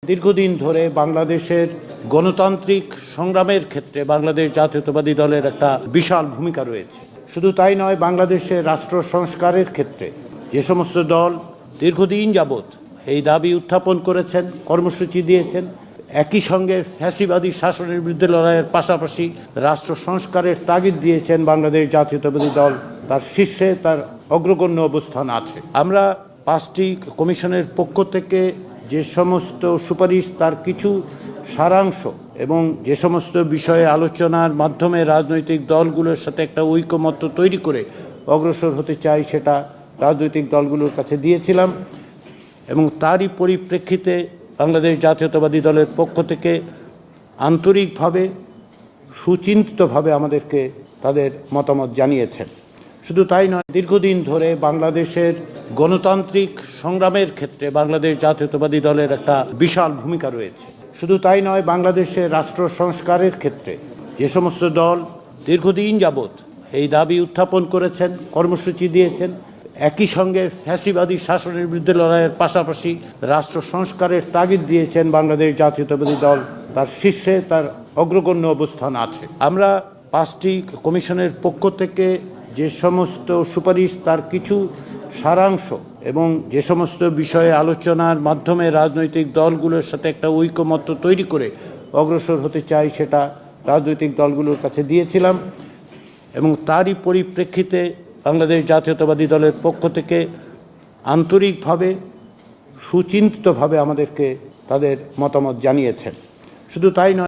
দীর্ঘদিন ধরে বাংলাদেশের গণতান্ত্রিক সংগ্রামের ক্ষেত্রে বাংলাদেশ জাতীয়তাবাদী দলের একটা বিশাল ভূমিকা রয়েছে। শুধু তাই নয়, বাংলাদেশের রাষ্ট্র সংস্কারের ক্ষেত্রে যে সমস্ত দল দীর্ঘদিন যাবৎ এই দাবি উত্থাপন করেছেন, কর্মসূচি দিয়েছেন, একই সঙ্গে ফ্যাসিবাদী শাসনের বিরুদ্ধে লড়াইয়ের পাশাপাশি রাষ্ট্র সংস্কারের তাগিদ দিয়েছেন, বাংলাদেশ জাতীয়তাবাদী দল তার শীর্ষে, তার অগ্রগণ্য অবস্থান আছে। আমরা 5টি কমিশনের পক্ষ থেকে যে সমস্ত সুপারিশ, তার কিছু সারাংশ এবং যে সমস্ত বিষয়ে আলোচনার মাধ্যমে রাজনৈতিক দলগুলোর সাথে একটা ঐকমত্য তৈরি করে অগ্রসর হতে চাই, সেটা রাজনৈতিক দলগুলোর কাছে দিয়েছিলাম এবং তারই পরিপ্রেক্ষিতে বাংলাদেশ জাতীয়তাবাদী দলের পক্ষ থেকে আন্তরিকভাবে সুচিন্তিতভাবে আমাদেরকে তাদের মতামত জানিয়েছেন। শুধু তাই নয়, দীর্ঘদিন ধরে বাংলাদেশের গণতান্ত্রিক সংগ্রামের ক্ষেত্রে বাংলাদেশ জাতীয়তাবাদী দলের একটা বিশাল ভূমিকা রয়েছে। শুধু তাই নয়, বাংলাদেশের রাষ্ট্র সংস্কারের ক্ষেত্রে যে সমস্ত দল দীর্ঘদিন যাবৎ এই দাবি উত্থাপন করেছেন, কর্মসূচি দিয়েছেন, একই সঙ্গে ফ্যাসিবাদী শাসনের বিরুদ্ধে লড়াইয়ের পাশাপাশি রাষ্ট্র সংস্কারের তাগিদ দিয়েছেন, বাংলাদেশ জাতীয়তাবাদী দল তার শীর্ষে, তার অগ্রগণ্য অবস্থান আছে। আমরা 5টি কমিশনের পক্ষ থেকে যে সমস্ত সুপারিশ, তার কিছু সারাংশ এবং যে সমস্ত বিষয়ে আলোচনার মাধ্যমে রাজনৈতিক দলগুলোর সাথে একটা ঐকমত্য তৈরি করে অগ্রসর হতে চাই, সেটা রাজনৈতিক দলগুলোর কাছে দিয়েছিলাম এবং তারই পরিপ্রেক্ষিতে বাংলাদেশ জাতীয়তাবাদী দলের পক্ষ থেকে আন্তরিকভাবে সুচিন্তিতভাবে আমাদেরকে তাদের মতামত জানিয়েছেন। শুধু তাই নয়,